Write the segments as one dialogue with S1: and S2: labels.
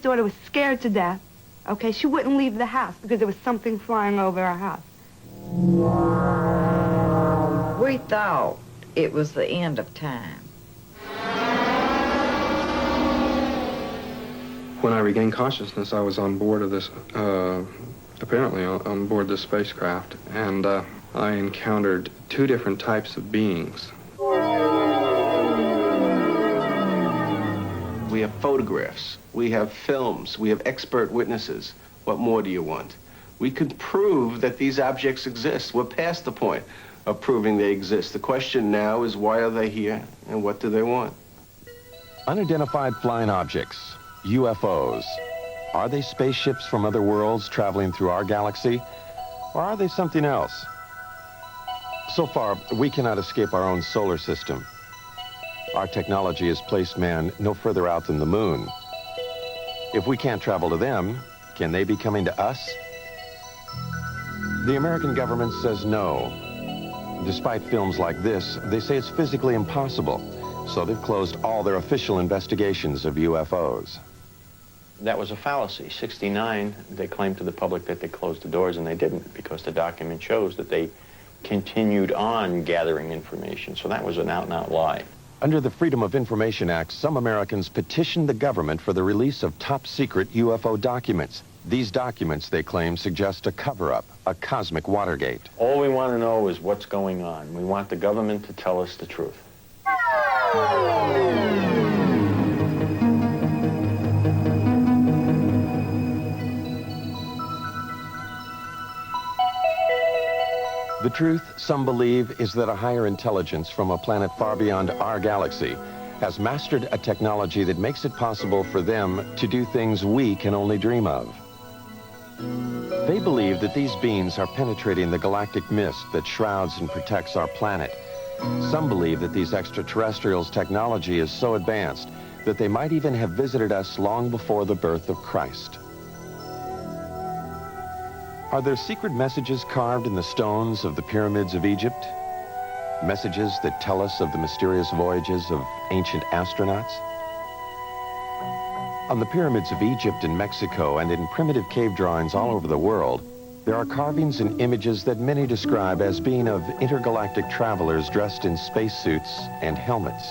S1: daughter was scared to death. Okay, she wouldn't leave the house because there was something flying over our house.
S2: We thought it was the end of time.
S3: When I regained consciousness, I was on board of this, apparently on board this spacecraft, and I encountered two different types of beings.
S4: We have photographs, we have films, we have expert witnesses. What more do you want? We could prove that these objects exist. We're past the point of proving they exist. The question now is, why are they here and what do they want?
S5: Unidentified flying objects, UFOs. Are they spaceships from other worlds traveling through our galaxy? Or are they something else? So far, we cannot escape our own solar system. Our technology has placed man no further out than the moon. If we can't travel to them, can they be coming to us? The American government says no. Despite films like this, they say it's physically impossible, so they've closed all their official investigations of UFOs.
S6: That was a fallacy. 69, they claimed to the public that they closed the doors, and they didn't, because the document shows that they continued on gathering information. So that was an out-and-out lie.
S5: Under the Freedom of Information Act, some Americans petitioned the government for the release of top-secret UFO documents. These documents, they claim, suggest a cover-up, a cosmic Watergate.
S6: All we want to know is what's going on. We want the government to tell us the truth.
S5: The truth, some believe, is that a higher intelligence from a planet far beyond our galaxy has mastered a technology that makes it possible for them to do things we can only dream of. They believe that these beings are penetrating the galactic mist that shrouds and protects our planet. Some believe that these extraterrestrials' technology is so advanced that they might even have visited us long before the birth of Christ. Are there secret messages carved in the stones of the pyramids of Egypt? Messages that tell us of the mysterious voyages of ancient astronauts? On the pyramids of Egypt and Mexico and in primitive cave drawings all over the world, there are carvings and images that many describe as being of intergalactic travelers dressed in spacesuits and helmets.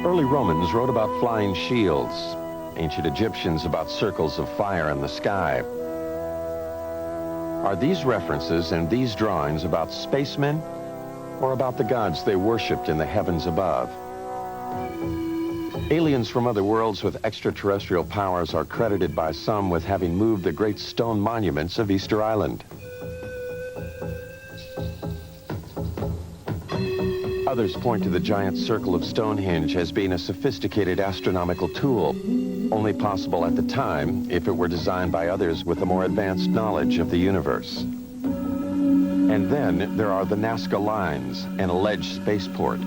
S5: Early Romans wrote about flying shields, ancient Egyptians about circles of fire in the sky. Are these references and these drawings about spacemen or about the gods they worshipped in the heavens above? Aliens from other worlds with extraterrestrial powers are credited by some with having moved the great stone monuments of Easter Island. Others point to the giant circle of Stonehenge as being a sophisticated astronomical tool, only possible at the time if it were designed by others with a more advanced knowledge of the universe. And then there are the Nazca Lines, an alleged spaceport.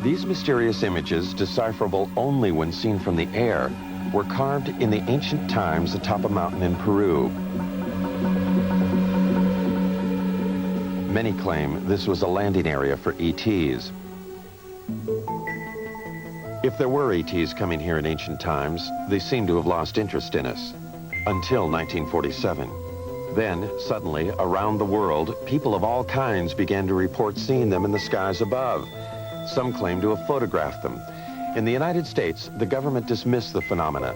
S5: These mysterious images, decipherable only when seen from the air, were carved in the ancient times atop a mountain in Peru. Many claim this was a landing area for ETs. If there were ETs coming here in ancient times, they seem to have lost interest in us, until 1947. Then, suddenly, around the world, people of all kinds began to report seeing them in the skies above. Some claim to have photographed them. In the United States, the government dismissed the phenomena.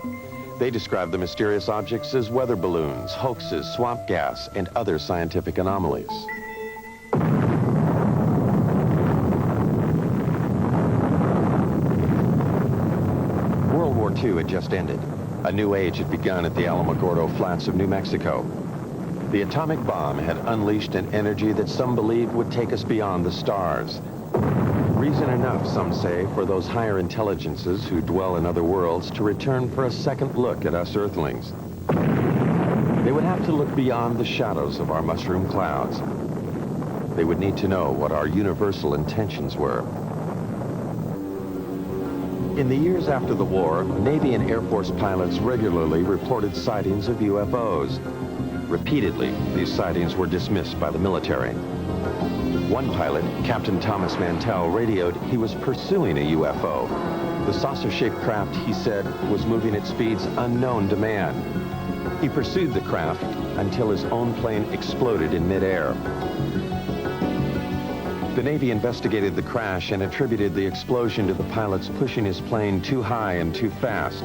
S5: They described the mysterious objects as weather balloons, hoaxes, swamp gas, and other scientific anomalies. World War II had just ended. A new age had begun at the Alamogordo Flats of New Mexico. The atomic bomb had unleashed an energy that some believed would take us beyond the stars. Reason enough, some say, for those higher intelligences who dwell in other worlds to return for a second look at us Earthlings. They would have to look beyond the shadows of our mushroom clouds. They would need to know what our universal intentions were. In the years after the war, Navy and Air Force pilots regularly reported sightings of UFOs. Repeatedly, these sightings were dismissed by the military. One pilot, Captain Thomas Mantell, radioed he was pursuing a UFO. The saucer-shaped craft, he said, was moving at speeds unknown to man. He pursued the craft until his own plane exploded in midair. The Navy investigated the crash and attributed the explosion to the pilots pushing his plane too high and too fast.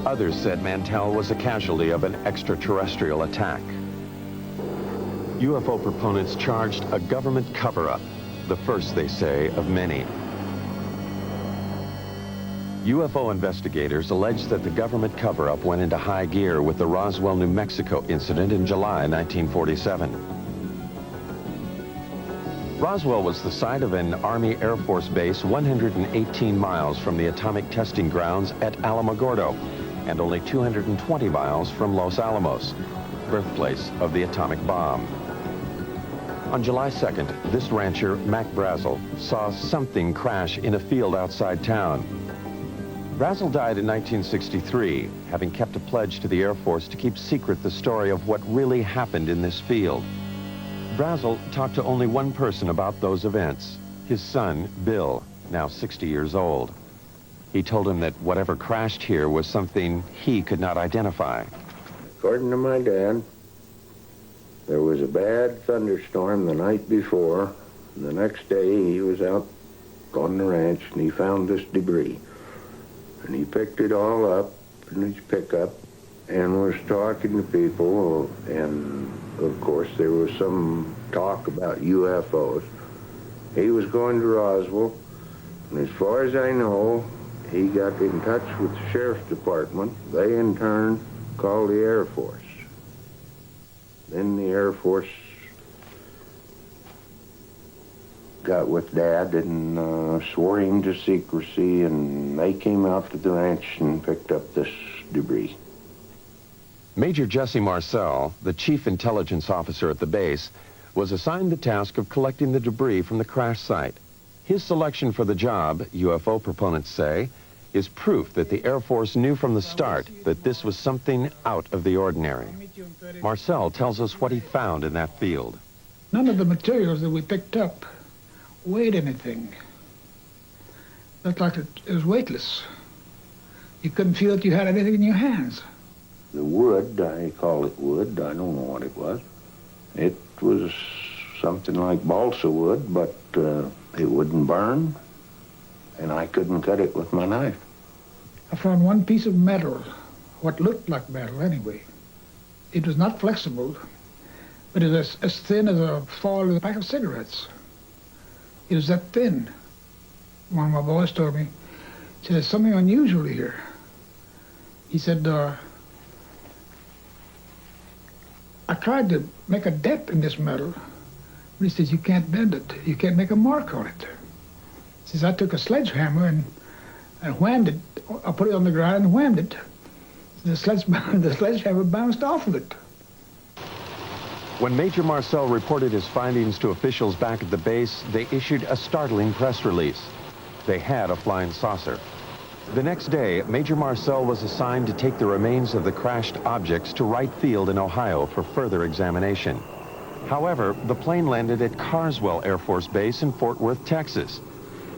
S5: Others said Mantell was a casualty of an extraterrestrial attack. UFO proponents charged a government cover-up, the first, they say, of many. UFO investigators allege that the government cover-up went into high gear with the Roswell, New Mexico incident in July 1947. Roswell was the site of an Army Air Force base 118 miles from the atomic testing grounds at Alamogordo and only 220 miles from Los Alamos, birthplace of the atomic bomb. On July 2nd, this rancher, Mac Brazel, saw something crash in a field outside town. Brazel died in 1963, having kept a pledge to the Air Force to keep secret the story of what really happened in this field. Brazel talked to only one person about those events, his son, Bill, now 60 years old. He told him that whatever crashed here was something he could not identify.
S7: According to my dad, there was a bad thunderstorm the night before. And the next day, he was out on the ranch, and he found this debris. And he picked it all up in his pickup and was talking to people, and of course there was some talk about UFOs. He was going to Roswell, and as far as I know, he got in touch with the sheriff's department. They in turn called the Air Force. Then the Air Force got with Dad and swore him to secrecy, and they came out to the ranch and picked up this debris.
S5: Major Jesse Marcel, the chief intelligence officer at the base, was assigned the task of collecting the debris from the crash site. His selection for the job, UFO proponents say, is proof that the Air Force knew from the start that this was something out of the ordinary. Marcel tells us what he found in that field.
S8: None of the materials that we picked up weighed anything. Looked like it was weightless. You couldn't feel that you had anything in your hands.
S7: The wood, I call it wood, I don't know what it was. It was something like balsa wood, but it wouldn't burn, and I couldn't cut it with my knife.
S8: I found one piece of metal, what looked like metal anyway. It was not flexible, but it was as thin as a foil of a pack of cigarettes. It was that thin. One of my boys told me, he said, there's something unusual here. He said, I tried to make a dent in this metal, but he says, you can't bend it. You can't make a mark on it. He says, I took a sledgehammer and whammed it. I put it on the ground and whammed it. The sledgehammer bounced off of it.
S5: When Major Marcel reported his findings to officials back at the base, they issued a startling press release. They had a flying saucer. The next day, Major Marcel was assigned to take the remains of the crashed objects to Wright Field in Ohio for further examination. However, the plane landed at Carswell Air Force Base in Fort Worth, Texas.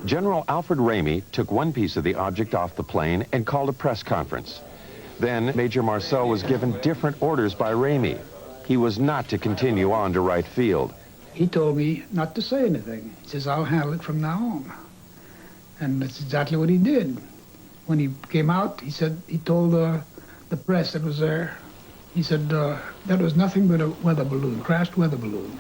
S5: General Alfred Ramey took one piece of the object off the plane and called a press conference. Then, Major Marcel was given different orders by Ramey. He was not to continue on to Wright Field.
S8: He told me not to say anything. He says, I'll handle it from now on. And that's exactly what he did. When he came out, he said, he told the press that was there, he said, that was nothing but a weather balloon, crashed weather balloon.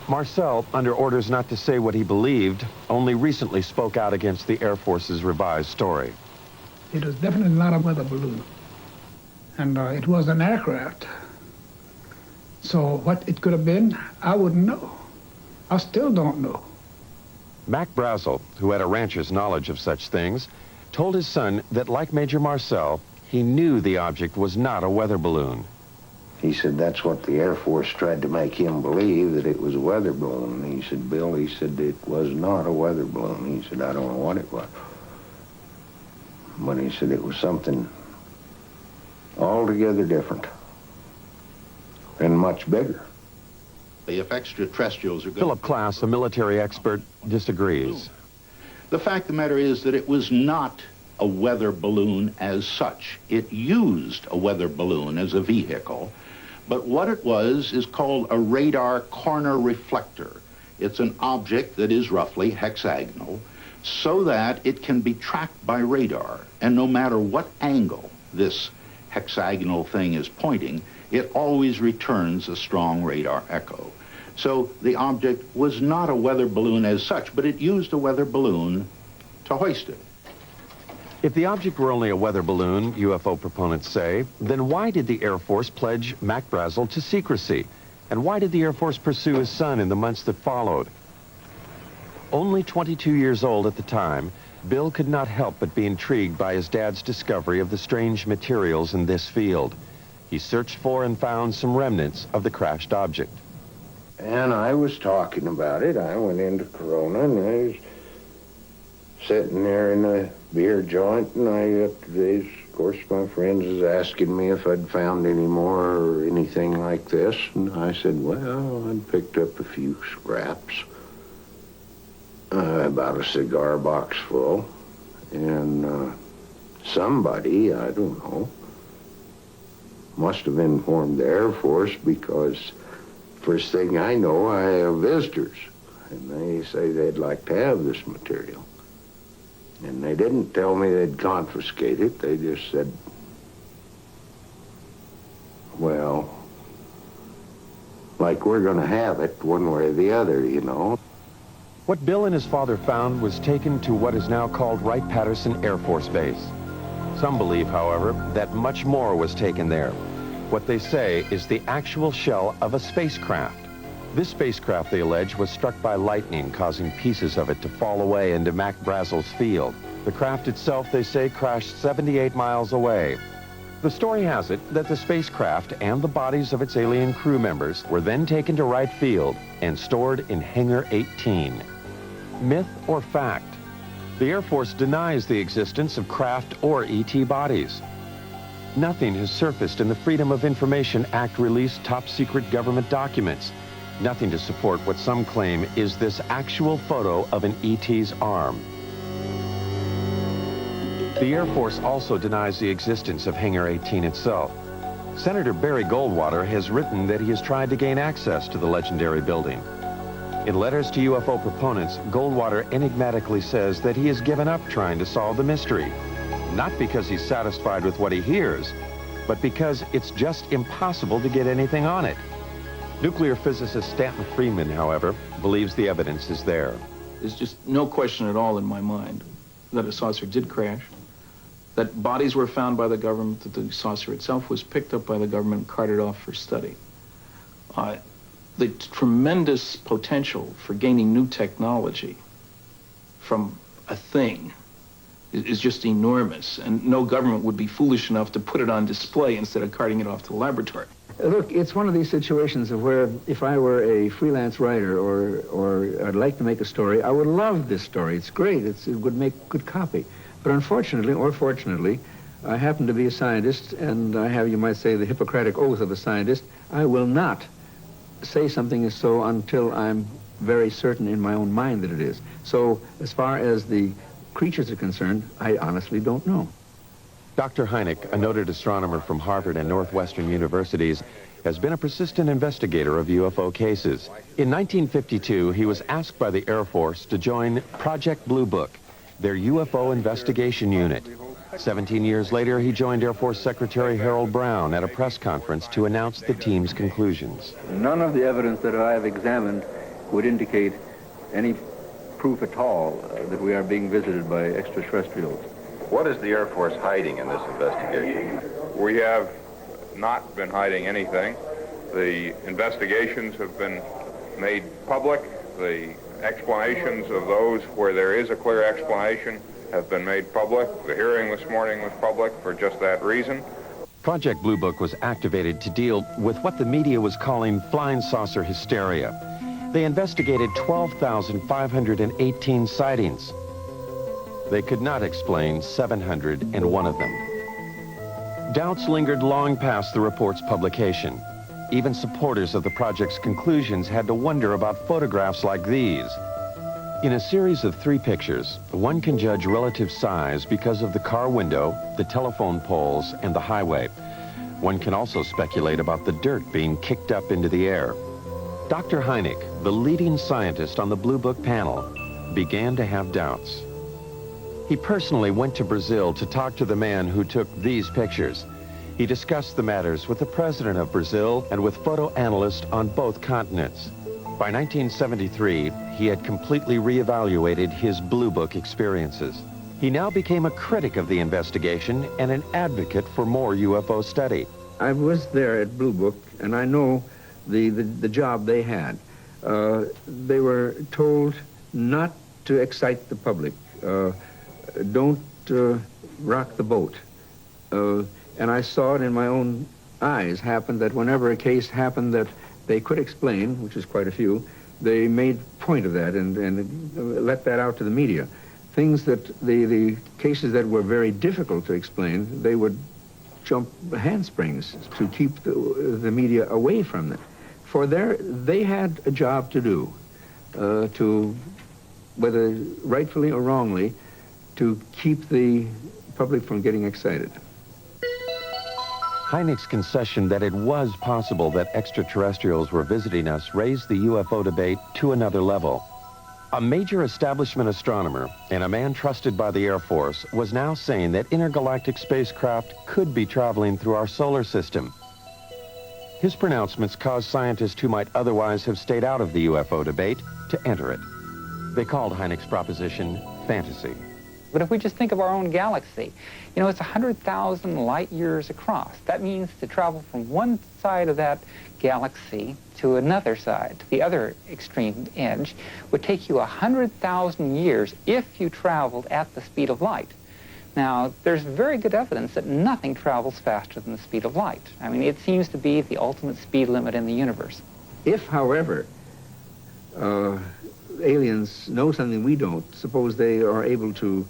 S5: Marcel, under orders not to say what he believed, only recently spoke out against the Air Force's revised story.
S8: It was definitely not a weather balloon. And it was an aircraft. So what it could have been, I wouldn't know. I still don't know.
S5: Mac Brazel, who had a rancher's knowledge of such things, told his son that, like Major Marcel, he knew the object was not a weather balloon.
S7: He said that's what the Air Force tried to make him believe, that it was a weather balloon. He said, Bill, he said, it was not a weather balloon. He said, I don't know what it was. But he said it was something altogether different and much bigger.
S9: If extraterrestrials are going
S5: Philip Klass, a military expert, disagrees.
S9: The fact of the matter is that it was not a weather balloon as such. It used a weather balloon as a vehicle, but what it was is called a radar corner reflector. It's an object that is roughly hexagonal so that it can be tracked by radar, and no matter what angle this hexagonal thing is pointing, it always returns a strong radar echo. So the object was not a weather balloon as such, but it used a weather balloon to hoist it.
S5: If the object were only a weather balloon, UFO proponents say, then why did the Air Force pledge Mac Brazel to secrecy? And why did the Air Force pursue his son in the months that followed? Only 22 years old at the time, Bill could not help but be intrigued by his dad's discovery of the strange materials in this field. He searched for and found some remnants of the crashed object.
S7: And I was talking about it. I went into Corona, and I was sitting there in a beer joint, and of course, my friends was asking me if I'd found any more or anything like this, and I said, well, I'd picked up a few scraps, about a cigar box full, and somebody, I don't know, must have informed the Air Force, because first thing I know, I have visitors, and they say they'd like to have this material. And they didn't tell me they'd confiscate it. They just said, well, like we're going to have it one way or the other, you know.
S5: What Bill and his father found was taken to what is now called Wright-Patterson Air Force Base. Some believe, however, that much more was taken there. What they say is the actual shell of a spacecraft. This spacecraft, they allege, was struck by lightning, causing pieces of it to fall away into Mac Brazel's field. The craft itself, they say, crashed 78 miles away. The story has it that the spacecraft and the bodies of its alien crew members were then taken to Wright Field and stored in Hangar 18. Myth or fact? The Air Force denies the existence of craft or ET bodies. Nothing has surfaced in the Freedom of Information Act released top-secret government documents. Nothing to support what some claim is this actual photo of an ET's arm. The Air Force also denies the existence of Hangar 18 itself. Senator Barry Goldwater has written that he has tried to gain access to the legendary building. In letters to UFO proponents, Goldwater enigmatically says that he has given up trying to solve the mystery. Not because he's satisfied with what he hears, but because it's just impossible to get anything on it. Nuclear physicist Stanton Friedman, however, believes the evidence is there.
S10: There's just no question at all in my mind that a saucer did crash, that bodies were found by the government, that the saucer itself was picked up by the government and carted off for study. The tremendous potential for gaining new technology from a thing is just enormous, and no government would be foolish enough to put it on display instead of carting it off to the laboratory.
S11: Look, it's one of these situations of where if I were a freelance writer or I'd like to make a story, I would love this story. It's great. It would make good copy. But unfortunately, or fortunately, I happen to be a scientist, and I have, you might say, the Hippocratic oath of a scientist. I will not say something is so until I'm very certain in my own mind that it is. So as far as the creatures are concerned, I honestly don't know.
S5: Dr. Hynek, a noted astronomer from Harvard and Northwestern universities, has been a persistent investigator of UFO cases. In 1952, he was asked by the Air Force to join Project Blue Book, their UFO investigation unit. 17 years later, he joined Air Force Secretary Harold Brown at a press conference to announce the team's conclusions.
S11: None of the evidence that I have examined would indicate any proof at all that we are being visited by extraterrestrials.
S12: What is the Air Force hiding in this investigation?
S13: We have not been hiding anything. The investigations have been made public. The explanations of those where there is a clear explanation have been made public. The hearing this morning was public for just that reason.
S5: Project Blue Book was activated to deal with what the media was calling flying saucer hysteria. They investigated 12,518 sightings. They could not explain 701 of them. Doubts lingered long past the report's publication. Even supporters of the project's conclusions had to wonder about photographs like these. In a series of 3 pictures, one can judge relative size because of the car window, the telephone poles, and the highway. One can also speculate about the dirt being kicked up into the air. Dr. Hynek, the leading scientist on the Blue Book panel, began to have doubts. He personally went to Brazil to talk to the man who took these pictures. He discussed the matters with the president of Brazil and with photo analysts on both continents. By 1973, he had completely reevaluated his Blue Book experiences. He now became a critic of the investigation and an advocate for more UFO study.
S11: I was there at Blue Book, and I know the job they had. They were told not to excite the public. Don't rock the boat. And I saw it in my own eyes happen that whenever a case happened that they could explain, which is quite a few, they made point of that and let that out to the media. Things that the cases that were very difficult to explain, they would jump handsprings to keep the media away from it. For they had a job to do, to, whether rightfully or wrongly, to keep the public from getting excited.
S5: Hynek's concession that it was possible that extraterrestrials were visiting us raised the UFO debate to another level. A major establishment astronomer and a man trusted by the Air Force was now saying that intergalactic spacecraft could be traveling through our solar system. His pronouncements caused scientists who might otherwise have stayed out of the UFO debate to enter it. They called Hynek's proposition fantasy.
S14: But if we just think of our own galaxy, you know, it's 100,000 light years across. That means to travel from one side of that galaxy to another side, to the other extreme edge, would take you 100,000 years if you traveled at the speed of light. Now, there's very good evidence that nothing travels faster than the speed of light. I mean, it seems to be the ultimate speed limit in the universe.
S11: If, however, aliens know something we don't, suppose they are able to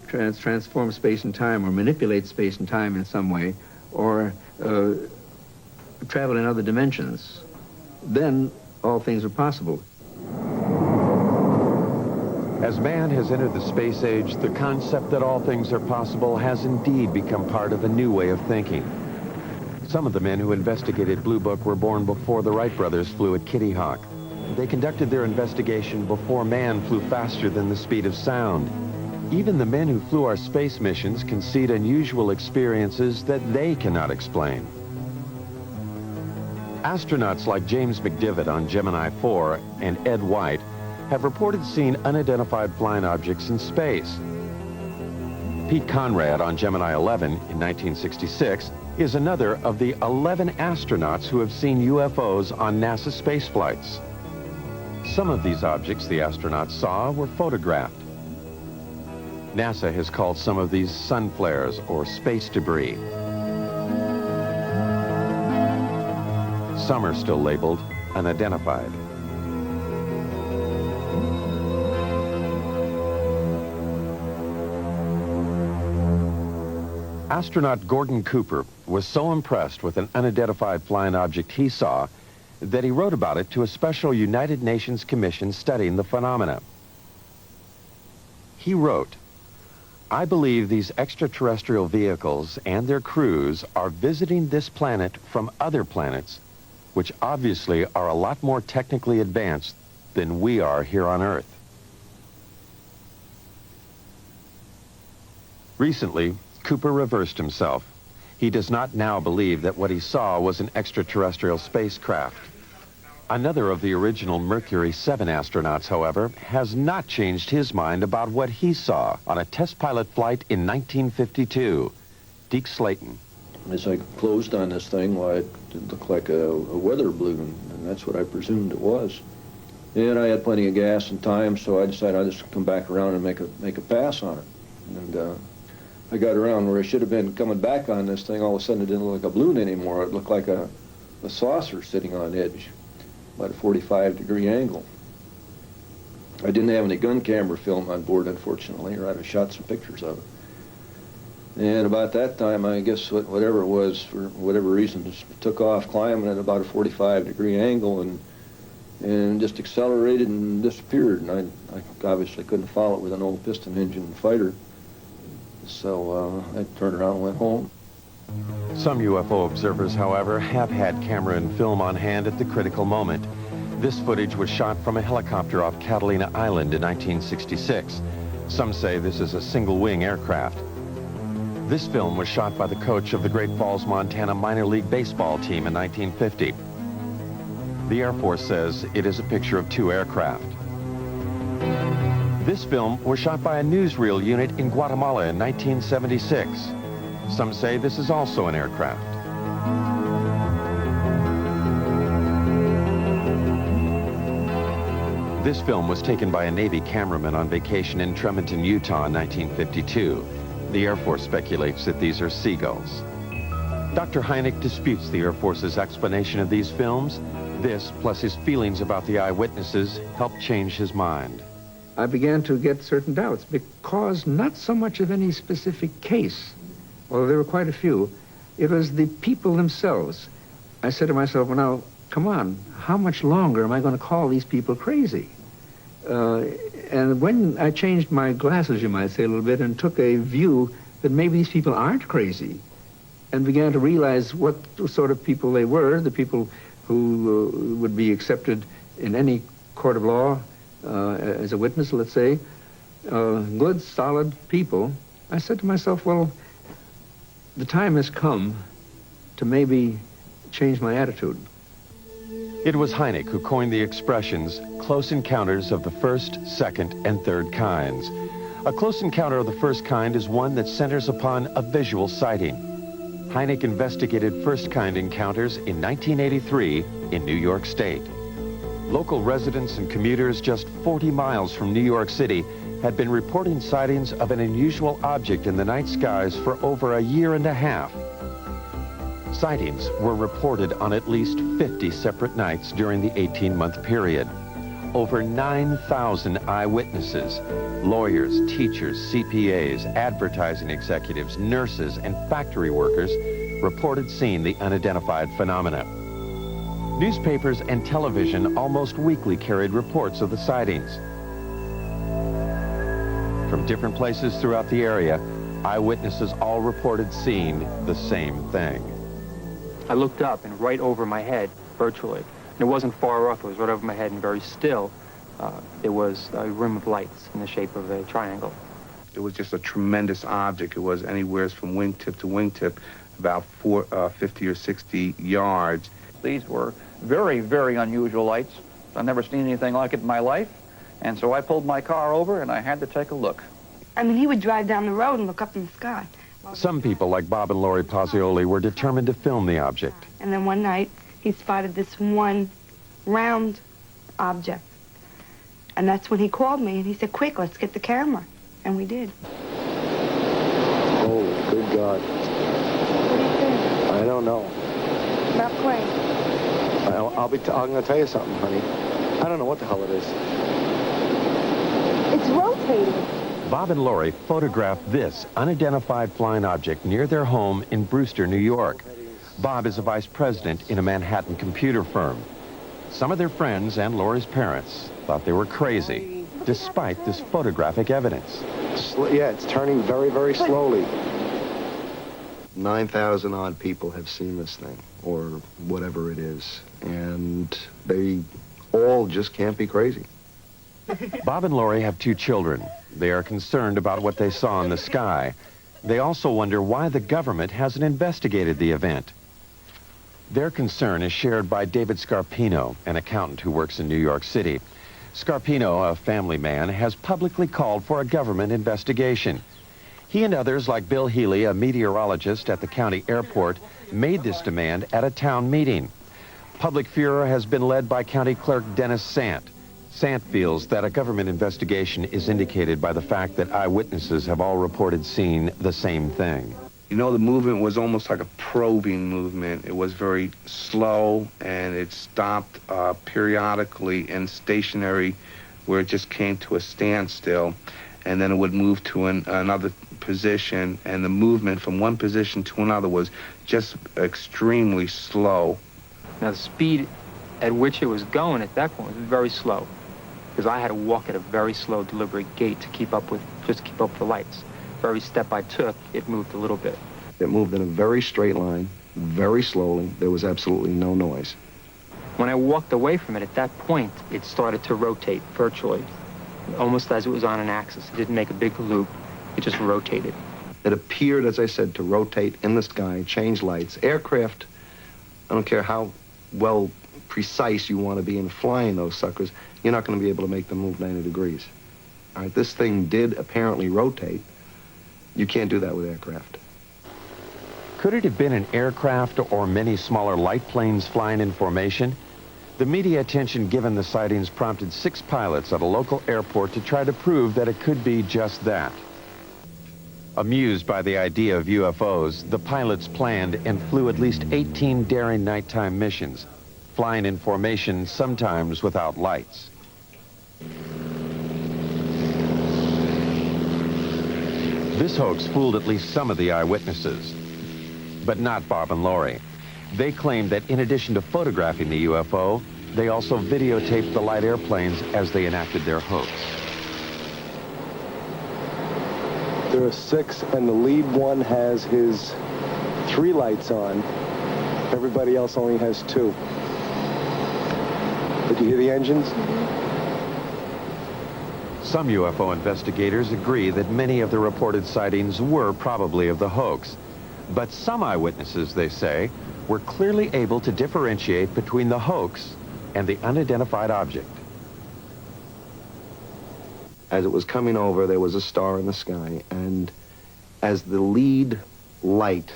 S11: transform space and time or manipulate space and time in some way, or travel in other dimensions, then all things are possible.
S5: As man has entered the space age, the concept that all things are possible has indeed become part of a new way of thinking. Some of the men who investigated Blue Book were born before the Wright brothers flew at Kitty Hawk. They conducted their investigation before man flew faster than the speed of sound. Even the men who flew our space missions concede unusual experiences that they cannot explain. Astronauts like James McDivitt on Gemini 4 and Ed White have reported seeing unidentified flying objects in space. Pete Conrad on Gemini 11 in 1966 is another of the 11 astronauts who have seen UFOs on NASA space flights. Some of these objects the astronauts saw were photographed. NASA has called some of these sun flares or space debris. Some are still labeled unidentified. Astronaut Gordon Cooper was so impressed with an unidentified flying object he saw that he wrote about it to a special United Nations commission studying the phenomena. He wrote, "I believe these extraterrestrial vehicles and their crews are visiting this planet from other planets, which obviously are a lot more technically advanced than we are here on Earth." Recently, Cooper reversed himself. He does not now believe that what he saw was an extraterrestrial spacecraft. Another of the original Mercury 7 astronauts, however, has not changed his mind about what he saw on a test pilot flight in 1952. Deke Slayton.
S15: As I closed on this thing, well, it looked like a weather balloon, and that's what I presumed it was. And I had plenty of gas and time, so I decided I'd just come back around and make a pass on it. And I got around where I should have been coming back on this thing. All of a sudden, it didn't look like a balloon anymore. It looked like a saucer sitting on edge, about a 45-degree angle. I didn't have any gun camera film on board, unfortunately, or I'd have shot some pictures of it. And about that time, I guess whatever it was, for whatever reason, just took off climbing at about a 45-degree angle and just accelerated and disappeared. And I obviously couldn't follow it with an old piston engine fighter. So I turned around and went home.
S5: Some UFO observers, however, have had camera and film on hand at the critical moment. This footage was shot from a helicopter off Catalina Island in 1966. Some say this is a single-wing aircraft. This film was shot by the coach of the Great Falls, Montana minor league baseball team in 1950. The Air Force says it is a picture of two aircraft. This film was shot by a newsreel unit in Guatemala in 1976. Some say this is also an aircraft. This film was taken by a Navy cameraman on vacation in Tremonton, Utah in 1952. The Air Force speculates that these are seagulls. Dr. Hynek disputes the Air Force's explanation of these films. This, plus his feelings about the eyewitnesses, helped change his mind.
S11: I began to get certain doubts because not so much of any specific case, although there were quite a few, it was the people themselves. I said to myself, well, now, come on, how much longer am I going to call these people crazy? And when I changed my glasses, you might say, a little bit, and took a view that maybe these people aren't crazy, and began to realize what sort of people they were, the people who would be accepted in any court of law as a witness, let's say, good, solid people, I said to myself, well, the time has come to maybe change my attitude.
S5: It was Hynek who coined the expressions close encounters of the first, second, and third kinds. A close encounter of the first kind is one that centers upon a visual sighting. Hynek investigated first-kind encounters in 1983 in New York State. Local residents and commuters just 40 miles from New York City had been reporting sightings of an unusual object in the night skies for over a year and a half. Sightings were reported on at least 50 separate nights during the 18-month period. Over 9,000 eyewitnesses, lawyers, teachers, CPAs, advertising executives, nurses, and factory workers reported seeing the unidentified phenomena. Newspapers and television almost weekly carried reports of the sightings. From different places throughout the area, eyewitnesses all reported seeing the same thing.
S16: I looked up, and right over my head, virtually, and it wasn't far off, it was right over my head and very still, there was a rim of lights in the shape of a triangle.
S17: It was just a tremendous object. It was anywhere from wingtip to wingtip, about 50 or 60 yards.
S18: These were very, very unusual lights. I've never seen anything like it in my life, and so I pulled my car over and I had to take a look.
S1: I mean, he would drive down the road and look up in the sky.
S5: Some people, like Bob and Lori Pozzioli, were determined to film the object.
S1: And then one night, he spotted this one round object. And that's when he called me, and he said, quick, let's get the camera. And we did.
S7: Oh, good God.
S1: What do you think?
S7: I don't know.
S1: About plane.
S7: I'm going to tell you something, honey. I don't know what the hell it is.
S1: It's rotating.
S5: Bob and Lori photographed this unidentified flying object near their home in Brewster, New York. Bob is a vice president in a Manhattan computer firm. Some of their friends and Lori's parents thought they were crazy, despite this photographic evidence.
S7: Yeah, it's turning very, very slowly. 9,000 odd people have seen this thing, or whatever it is, and they all just can't be crazy.
S5: Bob and Lori have 2 children. They are concerned about what they saw in the sky. They also wonder why the government hasn't investigated the event. Their concern is shared by David Scarpino, an accountant who works in New York City. Scarpino, a family man, has publicly called for a government investigation. He and others, like Bill Healy, a meteorologist at the county airport, made this demand at a town meeting. Public furor has been led by County Clerk Dennis Sant. Sant feels that a government investigation is indicated by the fact that eyewitnesses have all reported seeing the same thing.
S17: You know, the movement was almost like a probing movement. It was very slow, and it stopped periodically and stationary, where it just came to a standstill, and then it would move to another position, and the movement from one position to another was just extremely slow.
S16: Now, the speed at which it was going at that point was very slow, because I had to walk at a very slow, deliberate gait to keep up with, just to keep up with the lights. For every step I took, it moved a little bit.
S19: It moved in a very straight line, very slowly. There was absolutely no noise.
S16: When I walked away from it, at that point, it started to rotate virtually, almost as it was on an axis. It didn't make a big loop. It just rotated.
S19: It appeared, as I said, to rotate in the sky, change lights. Aircraft, I don't care how well precise you want to be in flying those suckers, you're not going to be able to make them move 90 degrees. All right, this thing did apparently rotate. You can't do that with aircraft.
S5: Could it have been an aircraft or many smaller light planes flying in formation? The media attention given the sightings prompted 6 pilots at a local airport to try to prove that it could be just that. Amused by the idea of UFOs, the pilots planned and flew at least 18 daring nighttime missions, flying in formation, sometimes without lights. This hoax fooled at least some of the eyewitnesses, but not Bob and Lori. They claimed that in addition to photographing the UFO, they also videotaped the light airplanes as they enacted their hoax.
S20: There are 6, and the lead one has his 3 lights on. Everybody else only has 2. Did you hear the engines?
S5: Some UFO investigators agree that many of the reported sightings were probably of the hoax. But some eyewitnesses, they say, were clearly able to differentiate between the hoax and the unidentified object.
S19: As it was coming over, there was a star in the sky, and as the lead light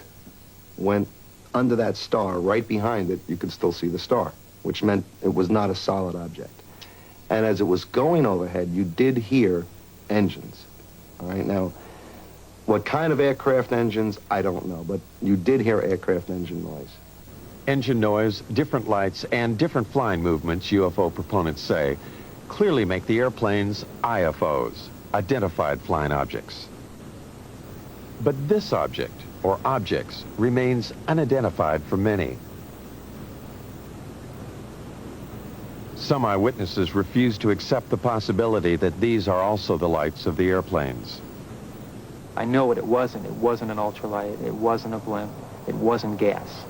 S19: went under that star, right behind it, you could still see the star, which meant it was not a solid object. And as it was going overhead, you did hear engines. All right, now, what kind of aircraft engines, I don't know, but you did hear aircraft engine noise.
S5: Engine noise, different lights, and different flying movements, UFO proponents say, clearly make the airplanes IFOs, identified flying objects. But this object, or objects, remains unidentified for many. Some eyewitnesses refuse to accept the possibility that these are also the lights of the airplanes.
S16: I know what it wasn't. It wasn't an ultralight. It wasn't a blimp. It wasn't gas.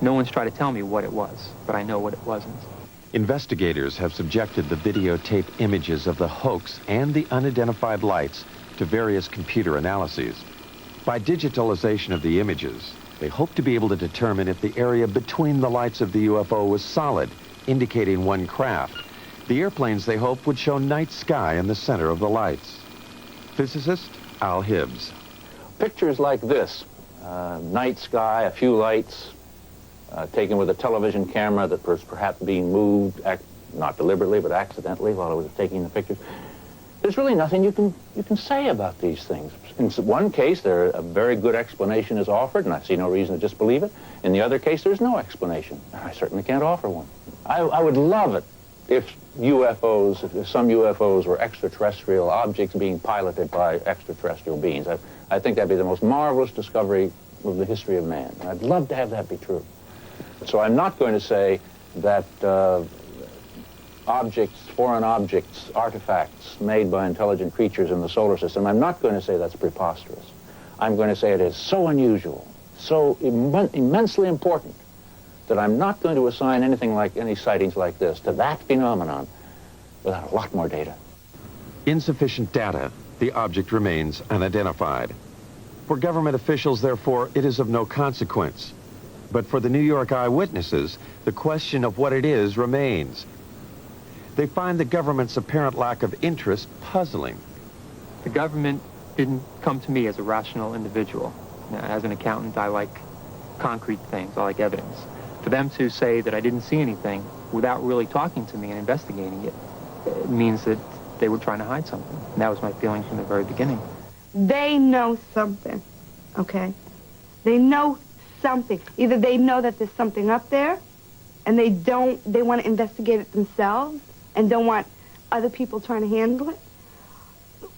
S16: No one's tried to tell me what it was, but I know what it wasn't.
S5: Investigators have subjected the videotape images of the hoax and the unidentified lights to various computer analyses. By digitalization of the images, they hope to be able to determine if the area between the lights of the UFO was solid, indicating one craft. The airplanes, they hope, would show night sky in the center of the lights. Physicist Al Hibbs.
S6: Pictures like this, night sky, a few lights, taken with a television camera that was perhaps being moved, not deliberately, but accidentally while it was taking the pictures. There's really nothing you can say about these things. In one case, a very good explanation is offered, and I see no reason to disbelieve it. In the other case, there's no explanation. I certainly can't offer one. I would love it if some UFOs were extraterrestrial objects being piloted by extraterrestrial beings. I think that'd be the most marvelous discovery of the history of man. I'd love to have that be true. So I'm not going to say that foreign objects, artifacts made by intelligent creatures in the solar system, I'm not going to say that's preposterous. I'm going to say it is so unusual, so immensely important, that I'm not going to assign any sightings like this to that phenomenon without a lot more data.
S5: Insufficient data, the object remains unidentified. For government officials, therefore, it is of no consequence. But for the New York eyewitnesses, the question of what it is remains. They find the government's apparent lack of interest puzzling.
S16: The government didn't come to me as a rational individual. As an accountant, I like concrete things. I like evidence. For them to say that I didn't see anything without really talking to me and investigating it means that they were trying to hide something. And that was my feeling from the very beginning.
S1: They know something, okay? They know something. Either they know that there's something up there, and they want to investigate it themselves and don't want other people trying to handle it,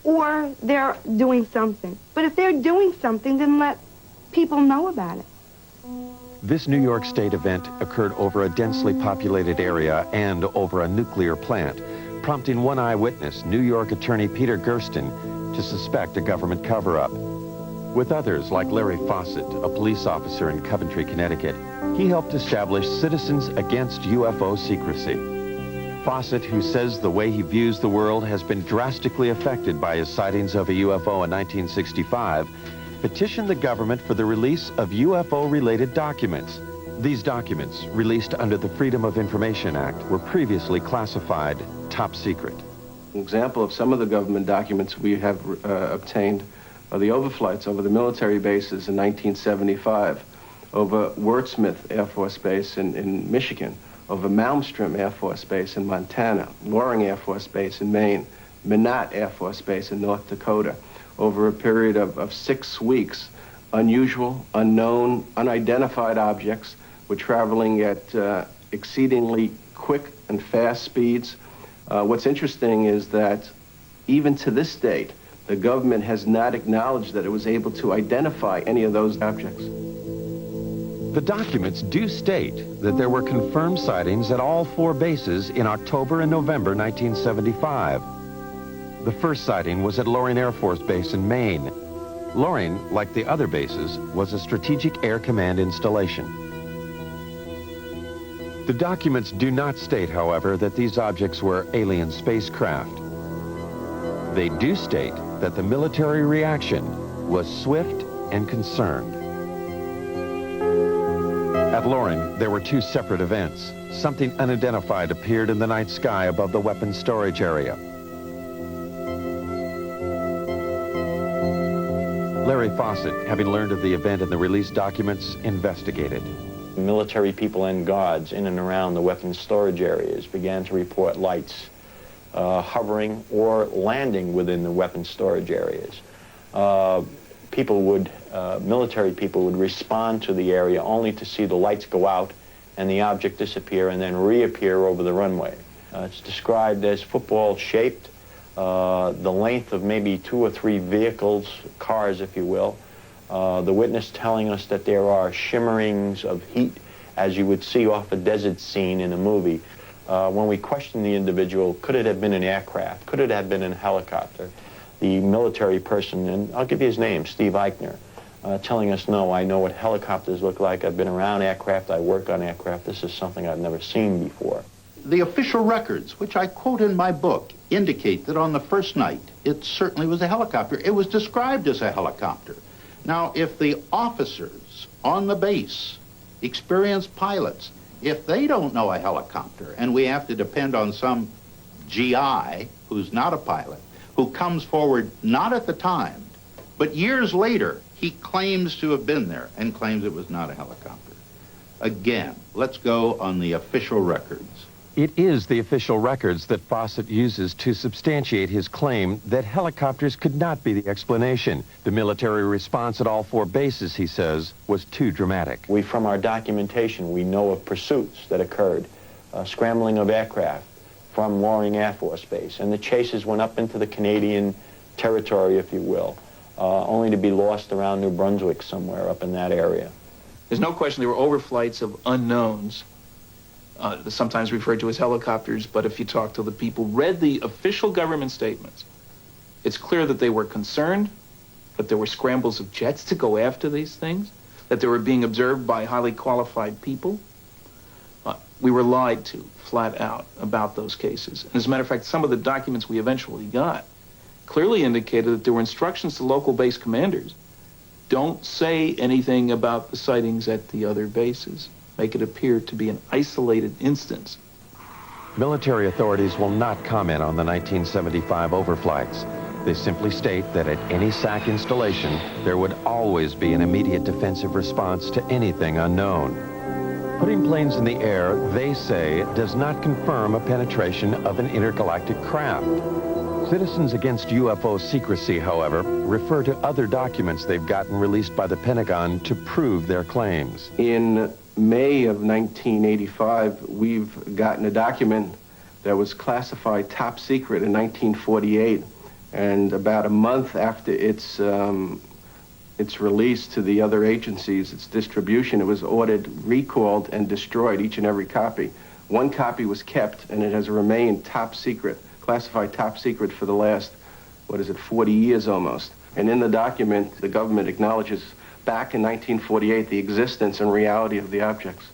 S1: or they're doing something. But if they're doing something, then let people know about it.
S5: This New York State event occurred over a densely populated area and over a nuclear plant, prompting one eyewitness, New York attorney Peter Gersten, to suspect a government cover-up. With others like Larry Fawcett, a police officer in Coventry, Connecticut, he helped establish Citizens Against UFO Secrecy. Fawcett, who says the way he views the world has been drastically affected by his sightings of a UFO in 1965, petitioned the government for the release of UFO-related documents. These documents, released under the Freedom of Information Act, were previously classified top secret.
S4: An example of some of the government documents we have obtained are the overflights over the military bases in 1975, over Wurtsmith Air Force Base in Michigan, over Malmstrom Air Force Base in Montana, Loring Air Force Base in Maine, Minot Air Force Base in North Dakota. Over a period of 6 weeks, unusual, unknown, unidentified objects were traveling at exceedingly quick and fast speeds. What's interesting is that even to this date, the government has not acknowledged that it was able to identify any of those objects.
S5: The documents do state that there were confirmed sightings at all 4 bases in October and November 1975. The first sighting was at Loring Air Force Base in Maine. Loring, like the other bases, was a Strategic Air Command installation. The documents do not state, however, that these objects were alien spacecraft. They do state that the military reaction was swift and concerned. At Loring, there were 2 separate events. Something unidentified appeared in the night sky above the weapons storage area. Larry Fawcett, having learned of the event in the released documents, investigated.
S6: Military people and guards in and around the weapons storage areas began to report lights hovering or landing within the weapons storage areas. Military people would respond to the area only to see the lights go out and the object disappear and then reappear over the runway. It's described as football-shaped, the length of maybe 2 or 3 vehicles, cars, if you will. The witness telling us that there are shimmerings of heat, as you would see off a desert scene in a movie. When we questioned the individual, could it have been an aircraft? Could it have been a helicopter? The military person, and I'll give you his name, Steve Eichner, telling us, no, I know what helicopters look like. I've been around aircraft. I work on aircraft. This is something I've never seen before.
S9: The official records, which I quote in my book, indicate that on the first night, it certainly was a helicopter. It was described as a helicopter. Now, if the officers on the base, experienced pilots, if they don't know a helicopter, and we have to depend on some GI who's not a pilot, who comes forward not at the time, but years later, he claims to have been there and claims it was not a helicopter. Again, let's go on the official records.
S5: It is the official records that Fawcett uses to substantiate his claim that helicopters could not be the explanation. The military response at all 4 bases, he says, was too dramatic.
S6: From our documentation, we know of pursuits that occurred, scrambling of aircraft from Loring Air Force Base, and the chases went up into the Canadian territory, if you will, only to be lost around New Brunswick somewhere up in that area.
S10: There's no question there were overflights of unknowns, sometimes referred to as helicopters, but if you talk to the people, read the official government statements, it's clear that they were concerned, that there were scrambles of jets to go after these things, that they were being observed by highly qualified people. We were lied to, flat out, about those cases. And as a matter of fact, some of the documents we eventually got clearly indicated that there were instructions to local base commanders. Don't say anything about the sightings at the other bases. Make it appear to be an isolated instance.
S5: Military authorities will not comment on the 1975 overflights. They simply state that at any SAC installation, there would always be an immediate defensive response to anything unknown. Putting planes in the air, they say, does not confirm a penetration of an intergalactic craft. Citizens Against UFO Secrecy, however, refer to other documents they've gotten released by the Pentagon to prove their claims.
S4: In May of 1985, we've gotten a document that was classified top secret in 1948 And about a month after its release to the other agencies, its distribution, it was ordered, recalled, and destroyed, each and every copy. One copy was kept, and it has remained top secret, classified top secret for the last, 40 years almost. And in the document, the government acknowledges back in 1948 the existence and reality of the objects.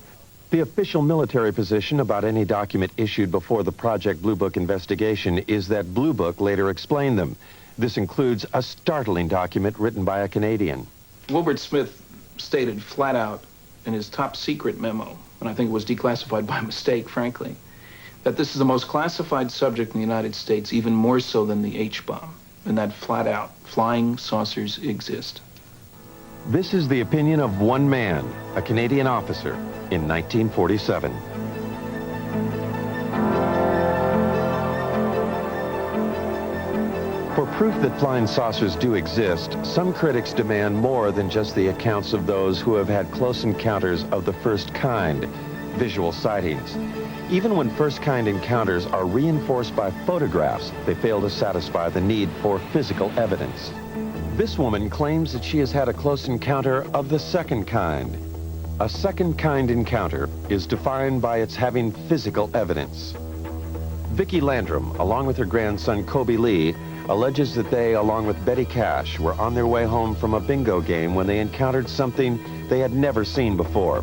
S5: The official military position about any document issued before the Project Blue Book investigation is that Blue Book later explained them. This includes a startling document written by a Canadian.
S10: Wilbert Smith stated flat out in his top secret memo, and I think it was declassified by mistake, frankly, that this is the most classified subject in the United States, even more so than the H-bomb, and that flat out, flying saucers exist.
S5: This is the opinion of one man, a Canadian officer, in 1947. For proof that flying saucers do exist, some critics demand more than just the accounts of those who have had close encounters of the first kind, visual sightings. Even when first-kind encounters are reinforced by photographs, they fail to satisfy the need for physical evidence. This woman claims that she has had a close encounter of the second kind. A second-kind encounter is defined by its having physical evidence. Vicki Landrum, along with her grandson Kobe Lee, alleges that they, along with Betty Cash, were on their way home from a bingo game when they encountered something they had never seen before.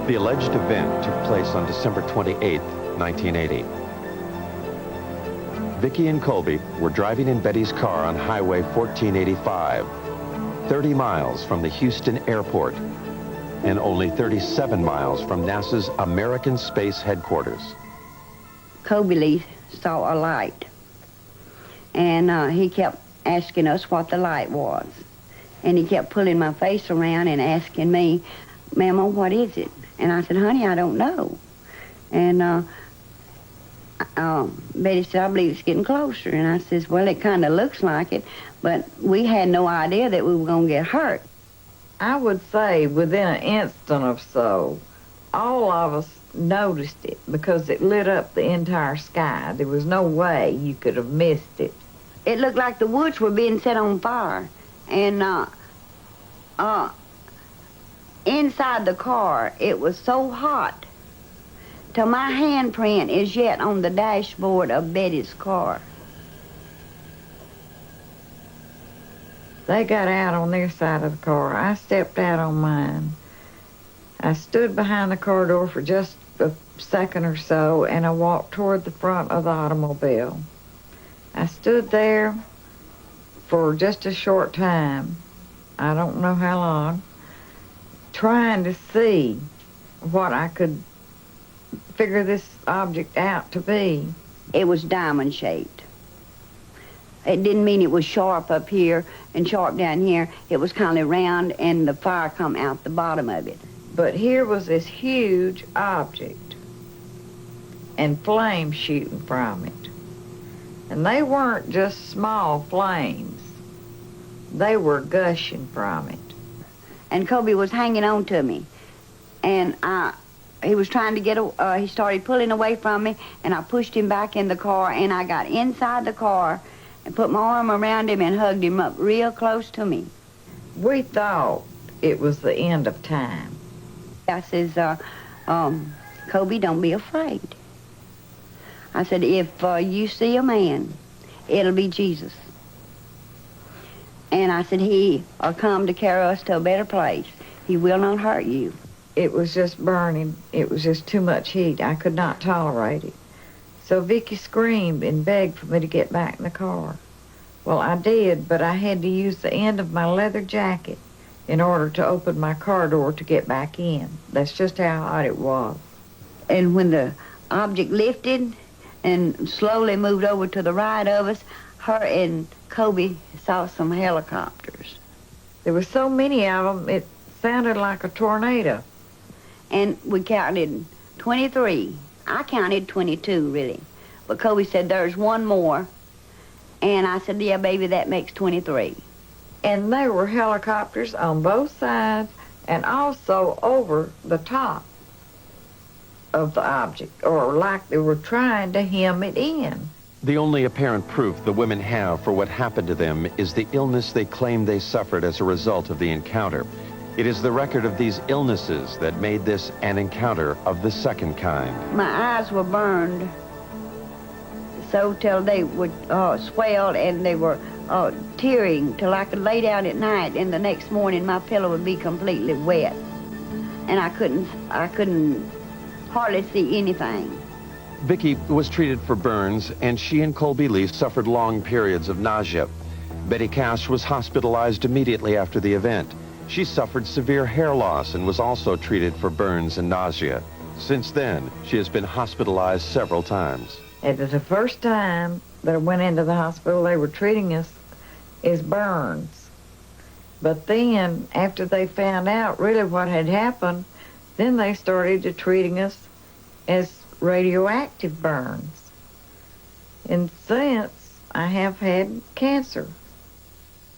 S5: The alleged event took place on December 28, 1980. Vicki and Colby were driving in Betty's car on Highway 1485, 30 miles from the Houston airport, and only 37 miles from NASA's American Space Headquarters.
S1: Kobe Lee saw a light, and he kept asking us what the light was. And he kept pulling my face around and asking me, "Mama, what is it?" And I said, "Honey, I don't know." And Betty said, "I believe it's getting closer." And I says, "Well, it kind of looks like it, but we had no idea that we were going to get hurt."
S2: I would say within an instant or so, all of us noticed it because it lit up the entire sky. There was no way you could have missed it.
S1: It looked like the woods were being set on fire. And inside the car, it was so hot till my handprint is yet on the dashboard of Betty's car.
S2: They got out on their side of the car. I stepped out on mine. I stood behind the car door for just a second or so, and I walked toward the front of the automobile. I stood there for just a short time, I don't know how long, trying to see what I could figure this object out to be.
S1: It was diamond-shaped. It didn't mean it was sharp up here and sharp down here. It was kind of round, and the fire come out the bottom of it.
S2: But here was this huge object and flames shooting from it. And they weren't just small flames. They were gushing from it.
S1: And Kobe was hanging on to me. And he was trying to get, he started pulling away from me, and I pushed him back in the car, and I got inside the car and put my arm around him and hugged him up real close to me.
S2: We thought it was the end of time.
S1: I says, Kobe, don't be afraid. I said, if you see a man, it'll be Jesus. And I said, he'll come to carry us to a better place. He will not hurt you.
S2: It was just burning. It was just too much heat. I could not tolerate it. So Vicki screamed and begged for me to get back in the car. Well, I did, but I had to use the end of my leather jacket in order to open my car door to get back in. That's just how hot it was.
S1: And when the object lifted and slowly moved over to the right of us, her and Kobe saw some helicopters.
S2: There were so many of them, it sounded like a tornado.
S1: And we counted 23. I counted 22, really. But Kobe said, there's one more. And I said, yeah, baby, that makes 23.
S2: And there were helicopters on both sides and also over the top. of the object, or like they were trying to hem it in.
S5: The only apparent proof the women have for what happened to them is the illness they claim they suffered as a result of the encounter. It is the record of these illnesses that made this an encounter of the second kind.
S1: My eyes were burned so till they would swell, and they were tearing till I could lay down at night, and the next morning my pillow would be completely wet, and I couldn't hardly see anything.
S5: Vicki was treated for burns, and she and Colby Lee suffered long periods of nausea. Betty Cash was hospitalized immediately after the event. She suffered severe hair loss and was also treated for burns and nausea. Since then, she has been hospitalized several times.
S2: It was the first time that I went into the hospital, they were treating us as burns. But then, after they found out really what had happened, then they started to treating us as radioactive burns. And since, I have had cancer.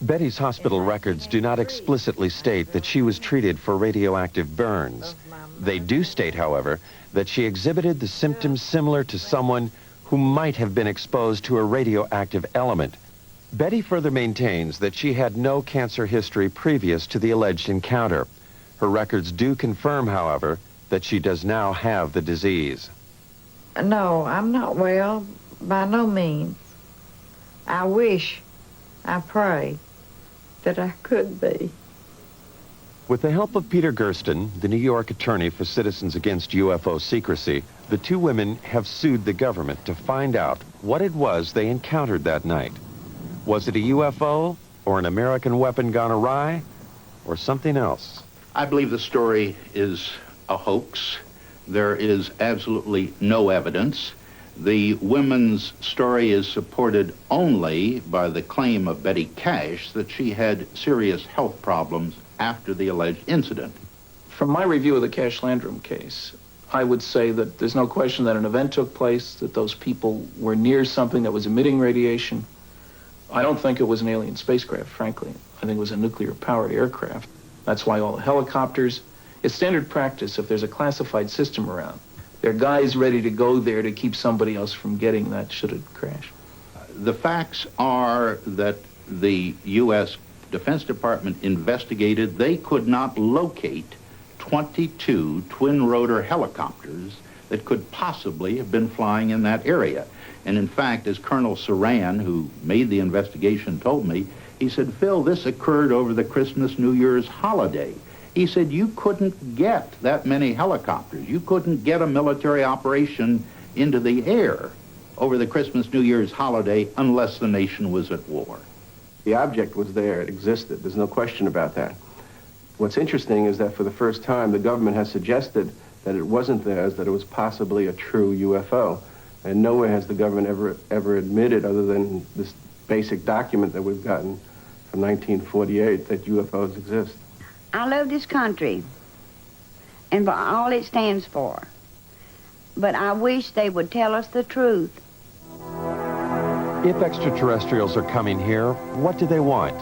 S5: Betty's hospital records do not explicitly state that she was treated for radioactive burns. They do state, however, that she exhibited the symptoms similar to someone who might have been exposed to a radioactive element. Betty further maintains that she had no cancer history previous to the alleged encounter. Her records do confirm, however, that she does now have the disease.
S2: No, I'm not well, by no means. I wish, I pray, that I could be.
S5: With the help of Peter Gersten, the New York attorney for Citizens Against UFO Secrecy, the two women have sued the government to find out what it was they encountered that night. Was it a UFO, or an American weapon gone awry, or something else?
S9: I believe the story is a hoax. There is absolutely no evidence. The women's story is supported only by the claim of Betty Cash that she had serious health problems after the alleged incident.
S10: From my review of the Cash Landrum case, I would say that there's no question that an event took place, that those people were near something that was emitting radiation. I don't think it was an alien spacecraft, frankly. I think it was a nuclear-powered aircraft. That's why all the helicopters, it's standard practice if there's a classified system around. There are guys ready to go there to keep somebody else from getting that should it crash.
S9: The facts are that the U.S. Defense Department investigated. They could not locate 22 twin-rotor helicopters that could possibly have been flying in that area. And in fact, as Colonel Saran, who made the investigation, told me, he said, Phil, this occurred over the Christmas, New Year's holiday. He said, you couldn't get that many helicopters. You couldn't get a military operation into the air over the Christmas, New Year's holiday unless the nation was at war.
S4: The object was there. It existed. There's no question about that. What's interesting is that for the first time, the government has suggested that it wasn't theirs, that it was possibly a true UFO. And nowhere has the government ever admitted, other than this basic document that we've gotten from 1948, that UFOs exist.
S1: I love this country and for all it stands for, but I wish they would tell us the truth.
S5: If extraterrestrials are coming here, what do they want?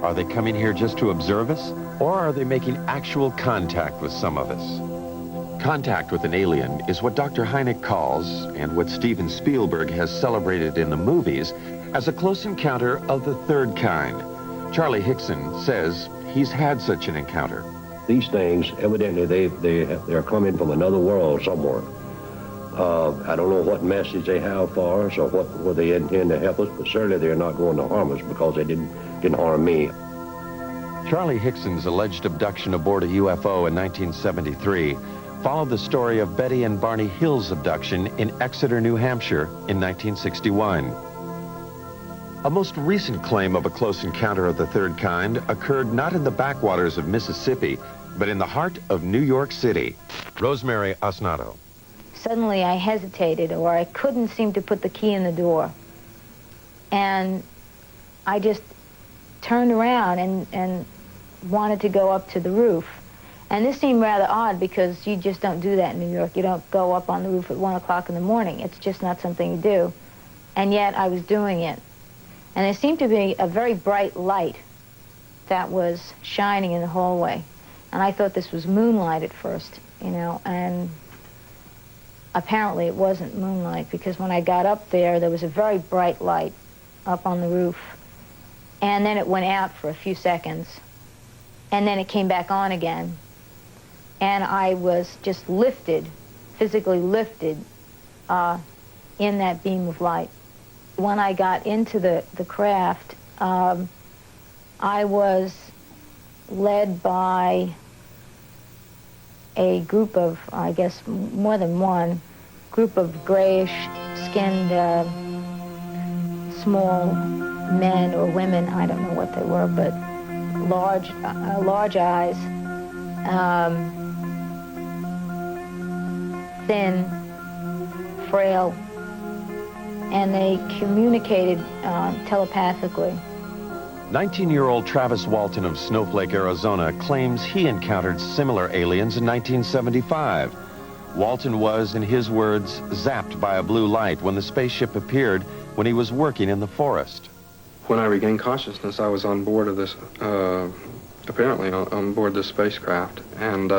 S5: Are they coming here just to observe us, or are they making actual contact with some of us? Contact with an alien is what Dr. Hynek calls, and what Steven Spielberg has celebrated in the movies, as a close encounter of the third kind. Charlie Hickson says he's had such an encounter.
S7: These things, evidently, they're coming from another world somewhere. I don't know what message they have for us or what they intend to help us, but certainly they're not going to harm us because they didn't harm me.
S5: Charlie Hickson's alleged abduction aboard a UFO in 1973 followed the story of Betty and Barney Hill's abduction in Exeter, New Hampshire in 1961. A most recent claim of a close encounter of the third kind occurred not in the backwaters of Mississippi, but in the heart of New York City. Rosemary Osnato.
S21: Suddenly I hesitated, or I couldn't seem to put the key in the door. And I just turned around and wanted to go up to the roof. And this seemed rather odd because you just don't do that in New York. You don't go up on the roof at 1 o'clock in the morning. It's just not something you do. And yet I was doing it. And there seemed to be a very bright light that was shining in the hallway. And I thought this was moonlight at first, you know, and apparently it wasn't moonlight, because when I got up there, there was a very bright light up on the roof, and then it went out for a few seconds, and then it came back on again, and I was just lifted, physically lifted, in that beam of light. When I got into the craft, I was led by a group of, I guess, more than one, group of grayish-skinned, small men or women, I don't know what they were, but large eyes, thin, frail, and they communicated telepathically.
S5: 19-year-old Travis Walton of Snowflake, Arizona, claims he encountered similar aliens in 1975. Walton was, in his words, zapped by a blue light when the spaceship appeared when he was working in the forest.
S3: When I regained consciousness, I was on board of this, apparently on board this spacecraft, and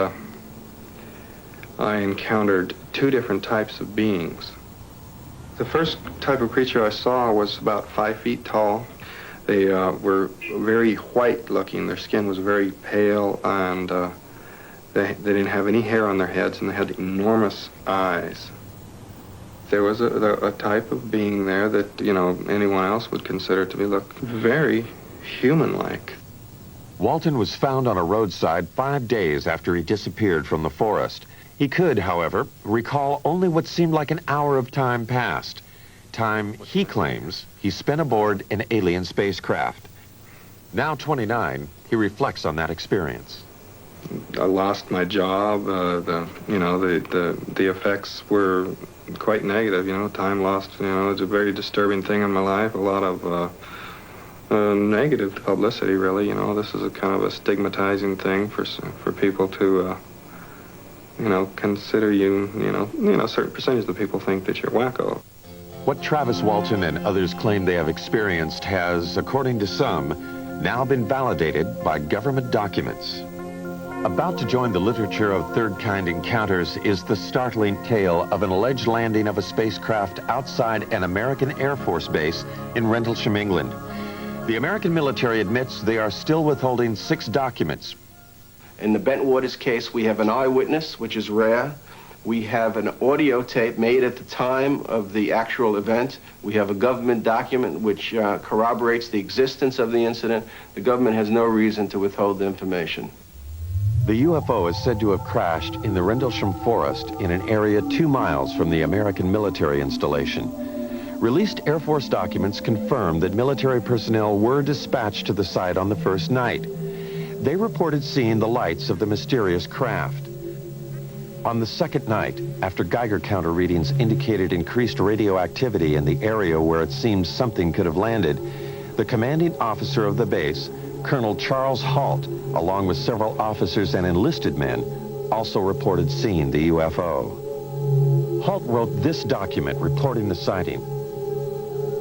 S3: I encountered two different types of beings. The first type of creature I saw was about 5 feet tall. They were very white-looking. Their skin was very pale, and they didn't have any hair on their heads, and they had enormous eyes. There was a type of being there that, you know, anyone else would consider to be look very human-like.
S5: Walton was found on a roadside 5 days after he disappeared from the forest. He could, however, recall only what seemed like an hour of time passed. Time he claims he spent aboard an alien spacecraft. Now 29, he reflects on that experience.
S3: I lost my job. The effects were quite negative. You know, time lost. You know, it's a very disturbing thing in my life. A lot of negative publicity, really. You know, this is a kind of a stigmatizing thing for people to, consider you. A certain percentage of the people think that you're wacko.
S5: What Travis Walton and others claim they have experienced has, according to some, now been validated by government documents. About to join the literature of third-kind encounters is the startling tale of an alleged landing of a spacecraft outside an American Air Force base in Rendlesham, England. The American military admits they are still withholding 6 documents.
S4: In the Bentwaters case, we have an eyewitness, which is rare. We have an audio tape made at the time of the actual event. We have a government document which corroborates the existence of the incident. The government has no reason to withhold the information.
S5: The UFO is said to have crashed in the Rendlesham forest in an area 2 miles from the American military installation. Released Air Force documents confirm that military personnel were dispatched to the site on the first night. They reported seeing the lights of the mysterious craft. On the second night, after Geiger counter readings indicated increased radioactivity in the area where it seemed something could have landed, the commanding officer of the base, Colonel Charles Halt, along with several officers and enlisted men, also reported seeing the UFO. Halt wrote this document reporting the sighting.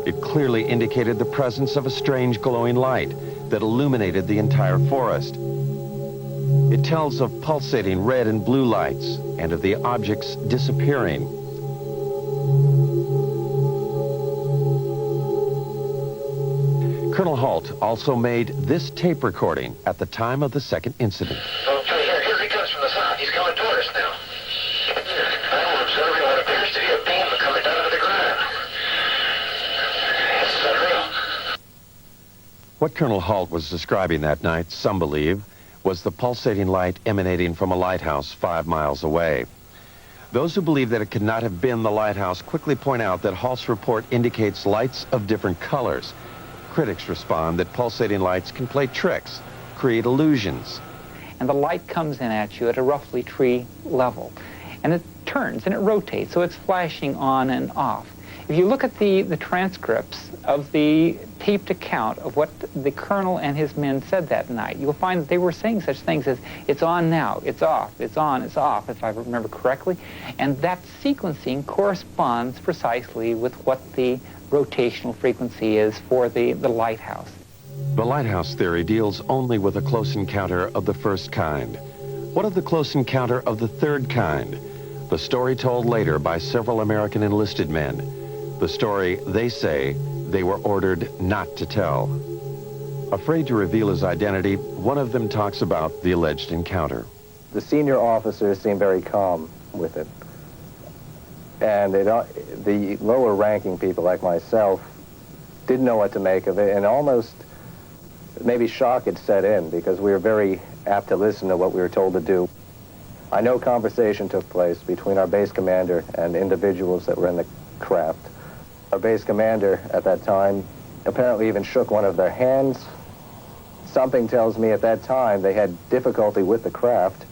S5: It clearly indicated the presence of a strange glowing light that illuminated the entire forest. It tells of pulsating red and blue lights and of the objects disappearing. Colonel Halt also made this tape recording at the time of the second incident.
S22: Okay, here he comes from the south. He's coming toward us now. I'm observing what appears to be a beam coming down to the ground. It's unreal.
S5: What Colonel Halt was describing that night, some believe, was the pulsating light emanating from a lighthouse 5 miles away. Those who believe that it could not have been the lighthouse quickly point out that Halt's report indicates lights of different colors. Critics respond that pulsating lights can play tricks, create illusions.
S14: And the light comes in at you at a roughly tree level. And it turns and it rotates, so it's flashing on and off. If you look at the transcripts of the taped account of what the colonel and his men said that night, you'll find that they were saying such things as, it's on now, it's off, it's on, it's off, if I remember correctly. And that sequencing corresponds precisely with what the rotational frequency is for the lighthouse.
S5: The lighthouse theory deals only with a close encounter of the first kind. What of the close encounter of the third kind? The story told later by several American enlisted men. The story they say they were ordered not to tell. Afraid to reveal his identity, one of them talks about the alleged encounter.
S8: The senior officers seemed very calm with it. And the lower ranking people like myself didn't know what to make of it, and almost maybe shock had set in because we were very apt to listen to what we were told to do. I know conversation took place between our base commander and individuals that were in the craft. Our base commander at that time apparently even shook one of their hands. Something tells me at that time they had difficulty with the craft,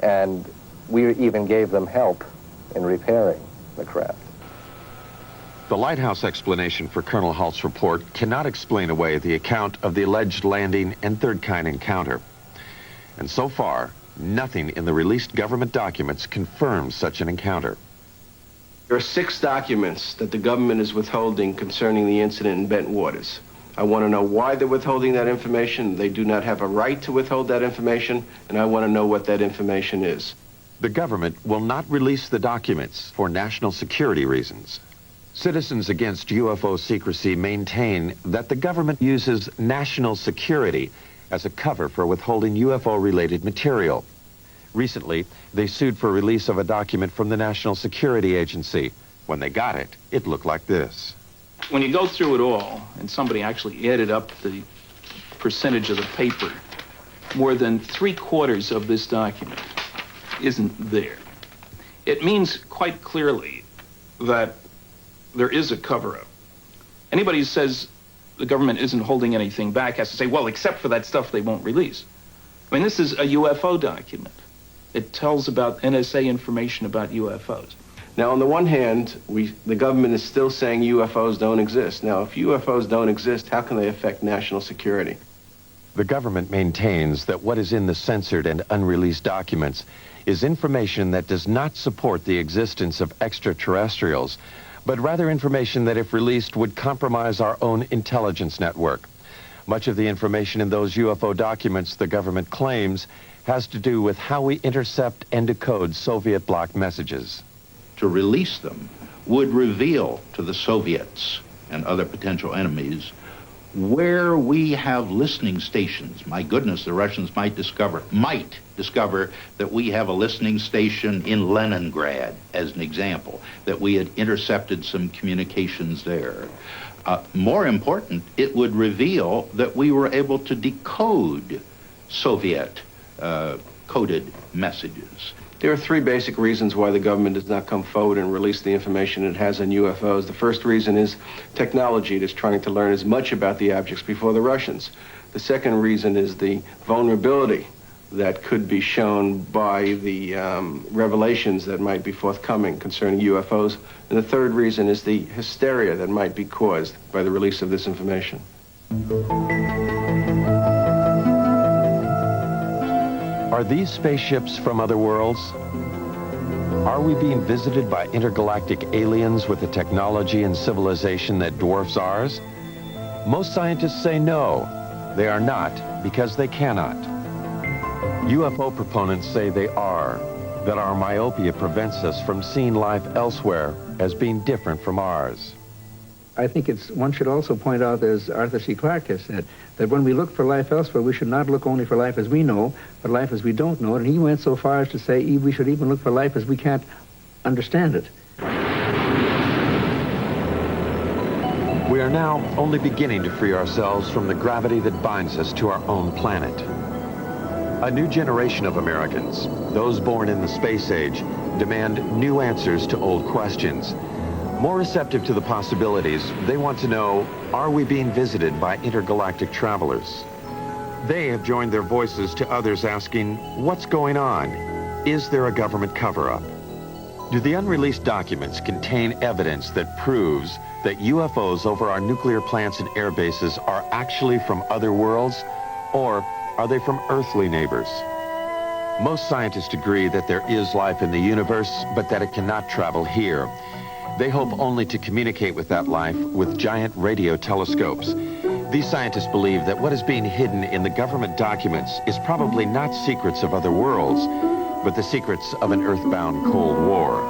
S8: and we even gave them help in repairing the craft.
S5: The lighthouse explanation for Colonel Halt's report cannot explain away the account of the alleged landing and third kind encounter. And so far, nothing in the released government documents confirms such an encounter.
S4: There are 6 documents that the government is withholding concerning the incident in Bent Waters. I want to know why they're withholding that information. They do not have a right to withhold that information, and I want to know what that information is.
S5: The government will not release the documents for national security reasons. Citizens Against UFO Secrecy maintain that the government uses national security as a cover for withholding UFO-related material. Recently, they sued for release of a document from the National Security Agency. When they got it, it looked like this.
S10: When you go through it all, and somebody actually added up the percentage of the paper, more than 3/4 of this document isn't there. It means quite clearly that there is a cover-up. Anybody who says the government isn't holding anything back has to say, well, except for that stuff they won't release. I mean, this is a UFO document. It tells about NSA information about UFOs.
S4: Now, on the one hand, the government is still saying UFOs don't exist. Now, if UFOs don't exist, how can they affect national security?
S5: The government maintains that what is in the censored and unreleased documents is information that does not support the existence of extraterrestrials, but rather information that, if released, would compromise our own intelligence network. Much of the information in those UFO documents, the government claims, has to do with how we intercept and decode Soviet bloc messages.
S9: To release them would reveal to the Soviets and other potential enemies where we have listening stations. My goodness, the Russians might discover that we have a listening station in Leningrad, as an example, that we had intercepted some communications there. More important, it would reveal that we were able to decode Soviet coded messages.
S4: There are 3 basic reasons why the government does not come forward and release the information it has on UFOs. The first reason is technology. It is trying to learn as much about the objects before the Russians. The second reason is the vulnerability that could be shown by the revelations that might be forthcoming concerning UFOs. And the third reason is the hysteria that might be caused by the release of this information.
S5: Are these spaceships from other worlds? Are we being visited by intergalactic aliens with a technology and civilization that dwarfs ours? Most scientists say no, they are not, because they cannot. UFO proponents say they are, that our myopia prevents us from seeing life elsewhere as being different from ours.
S11: I think one should also point out, as Arthur C. Clarke has said, that when we look for life elsewhere, we should not look only for life as we know, but life as we don't know. And he went so far as to say we should even look for life as we can't understand it.
S5: We are now only beginning to free ourselves from the gravity that binds us to our own planet. A new generation of Americans, those born in the space age, demand new answers to old questions. More receptive to the possibilities, they want to know, are we being visited by intergalactic travelers? They have joined their voices to others asking, what's going on? Is there a government cover-up? Do the unreleased documents contain evidence that proves that UFOs over our nuclear plants and air bases are actually from other worlds, or are they from earthly neighbors? Most scientists agree that there is life in the universe, but that it cannot travel here. They hope only to communicate with that life with giant radio telescopes. These scientists believe that what is being hidden in the government documents is probably not secrets of other worlds, but the secrets of an earthbound Cold War.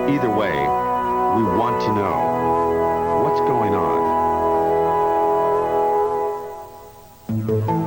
S5: Either way, we want to know what's going on.